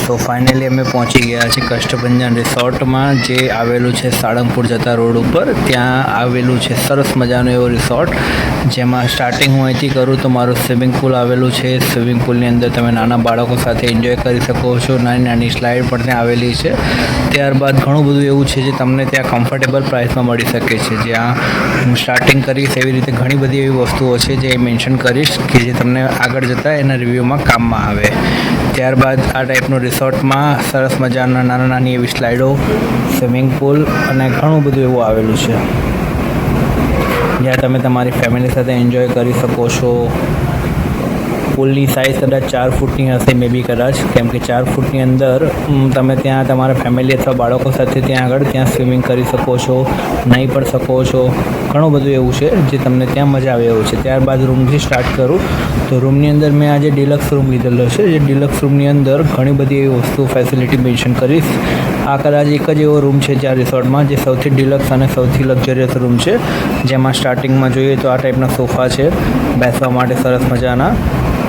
તો ફાઇનલી અમે પહોંચી ગયા છીએ કષ્ટભંજન રિસોર્ટમાં, જે આવેલું છે સાળંગપુર જતા રોડ ઉપર. ત્યાં આવેલું છે સરસ મજાનો એવો રિસોર્ટ, જેમાં સ્ટાર્ટિંગ હું અહીંથી કરું તો મારું સ્વિમિંગ પુલ આવેલું છે. સ્વિમિંગ પુલની અંદર તમે નાના બાળકો સાથે એન્જોય કરી શકો છો. નાની નાની સ્લાઇડ પણ ત્યાં આવેલી છે. ત્યારબાદ ઘણું બધું એવું છે જે તમને ત્યાં કમ્ફર્ટેબલ પ્રાઇસમાં મળી શકે છે. જ્યાં હું સ્ટાર્ટિંગ કરીશ એવી રીતે ઘણી બધી એવી વસ્તુઓ છે જે મેન્શન કરીશ કે જે તમને આગળ જતાં એના રિવ્યૂમાં કામમાં આવે. ત્યારબાદ આ ટાઈપનું રિસોર્ટમાં સરસ મજાના નાની એવી સ્લાઇડો, સ્વિમિંગ પુલ અને ઘણું બધું એવું આવેલું છે, જ્યાં તમે તમારી ફેમિલી સાથે એન્જોય કરી શકો છો. પુલની સાઇઝ કદાચ 4 ફૂટની હશે, મે બી કદાચ, કેમ કે 4 ફૂટની અંદર તમે ત્યાં તમારા ફેમિલી અથવા બાળકો સાથે ત્યાં સ્વિમિંગ કરી શકો છો, નાહી પણ શકો છો. ઘણું બધું એવું છે જે તમને ત્યાં મજા આવે એવું છે. ત્યારબાદ રૂમથી સ્ટાર્ટ કરું તો રૂમની અંદર મેં આજે ડિલક્સ રૂમ લીધેલો છે. જે ડિલક્સ રૂમની અંદર ઘણી બધી એવી વસ્તુ ફેસિલિટી મેન્શન કરીશ. આ કદાચ એક જ એવો રૂમ છે જ્યાં રિસોર્ટમાં જે સૌથી ડિલક્સ અને સૌથી લક્ઝરિયસ રૂમ છે. જેમાં સ્ટાર્ટિંગમાં જોઈએ તો આ ટાઈપના સોફા છે બેસવા માટે સરસ મજાના.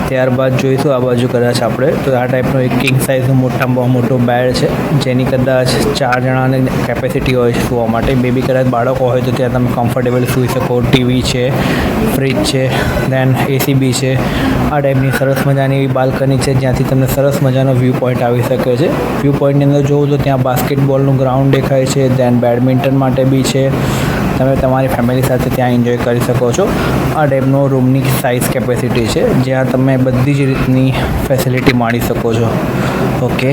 ત્યારબાદ જોઈશું આ બાજુ કદાચ આપણે તો આ ટાઈપનો એક કિંગ સાઇઝનો મોટામાં બહુ મોટો બેડ છે, જેની કદાચ 4 જણાની કેપેસિટી હોય સુવા માટે. બેબી કદાચ બાળકો હોય તો ત્યાં તમે કમ્ફર્ટેબલ સૂઈ શકો. ટીવી છે, ફ્રીજ છે, દેન એસી બી છે. આ ટાઈપની સરસ મજાની એવી બાલ્કની છે જ્યાંથી તમને સરસ મજાનો વ્યૂ પોઈન્ટ આવી શકે છે. વ્યૂ પોઈન્ટની અંદર જોવું તો ત્યાં બાસ્કેટબોલનું ગ્રાઉન્ડ દેખાય છે, દેન બેડમિન્ટન માટે બી છે. તમે તમારી ફેમિલી સાથે ત્યાં એન્જોય કરી શકો છો. આ ટાઈપનો રૂમની સાઇઝ કેપેસિટી છે, જ્યાં તમે બધી જ રીતની ફેસિલિટી માણી શકો છો. ઓકે,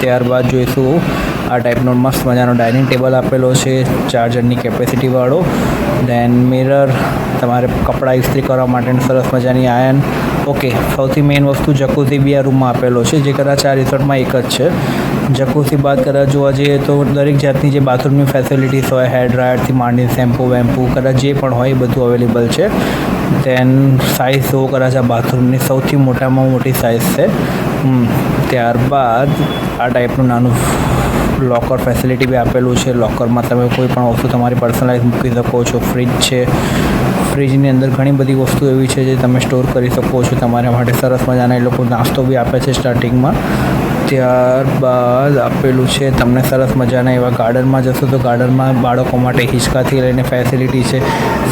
ત્યારબાદ જોઈશું આ ટાઈપનો મસ્ત મજાનો ડાઇનિંગ ટેબલ આપેલો છે, 4 જણની કેપેસિટીવાળો. દેન મિરર, તમારે કપડાં ઇસ્ત્રી કરવા માટેની સરસ મજાની આયર્ન. ઓકે, સૌથી મેઇન વસ્તુ જકુઝી બી આ રૂમમાં આપેલો છે, જે કદાચ આ રિસોર્ટમાં એક જ છે. જકુઝી બાદ કદાચ જોવા જઈએ તો દરેક જાતની જે બાથરૂમની ફેસિલિટીઝ હોય, હેર ડ્રાયરથી માંડીને શેમ્પૂ વેમ્પૂ કદાચ જે પણ હોય એ બધું અવેલેબલ છે. દેન સાઇઝ જોવો કદાચ આ બાથરૂમની સૌથી મોટામાં મોટી સાઇઝ છે. ત્યારબાદ આ ટાઈપનું નાનું લોકર ફેસિલિટી બી આપેલું છે. લોકરમાં તમે કોઈ પણ વસ્તુ તમારી પર્સનલાઇઝ મૂકી શકો છો. ફ્રીજ છે, ફ્રીજની અંદર ઘણી બધી વસ્તુ એવી છે જે તમે સ્ટોર કરી શકો છો તમારા માટે. સરસ મજાના એ લોકો નાસ્તો બી આપે છે સ્ટાર્ટિંગમાં. ત્યારબાદ આપેલું છે તમને સરસ મજાના એવા ગાર્ડનમાં જશો તો ગાર્ડનમાં બાળકો માટે હિંચકાથી લઈને ફેસિલિટી છે.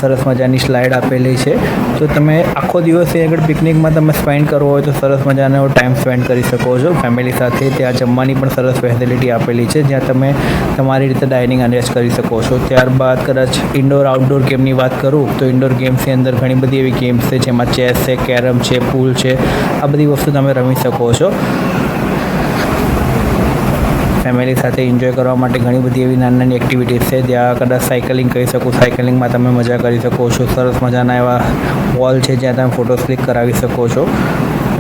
સરસ મજાની સ્લાઇડ આપેલી છે, તો તમે આખો દિવસ એ આગળ પિકનિકમાં તમે સ્પેન્ડ કરવો હોય તો સરસ મજાનો એવો ટાઈમ સ્પેન્ડ કરી શકો છો ફેમિલી સાથે. ત્યાં જમવાની પણ સરસ ફેસિલિટી આપેલી છે, જ્યાં તમે તમારી રીતે ડાઇનિંગ અરેન્જ કરી શકો છો. ત્યારબાદ કદાચ ઇન્ડોર આઉટડોર ગેમની વાત કરું તો ઇન્ડોર ગેમ્સની અંદર ઘણી બધી એવી ગેમ્સ છે, જેમાં ચેસ છે, કેરમ છે, પૂલ છે. આ બધી વસ્તુ તમે રમી શકો છો. ફેમિલી સાથે એન્જોય કરવા માટે ઘણી બધી એવી નાની નાની એક્ટિવિટીઝ છે. જ્યાં કદાચ સાયકલિંગ કરી શકો, સાયકલિંગમાં તમે મજા કરી શકો છો. સરસ મજાના એવા વોલ છે જ્યાં તમે ફોટોસ ક્લિક કરાવી શકો છો.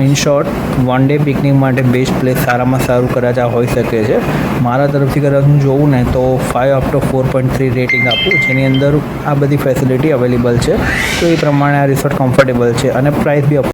ઇન શોર્ટ, 1 ડે પિકનિક માટે બેસ્ટ પ્લેસ સારામાં સારું કદાચ આ હોઈ શકે છે. મારા તરફથી કદાચ હું જોઉં ને તો 5/4.3 રેટિંગ આપું, જેની અંદર આ બધી ફેસિલિટી અવેલેબલ છે. તો એ પ્રમાણે આ રિસોર્ટ કમ્ફર્ટેબલ છે અને પ્રાઇસ બી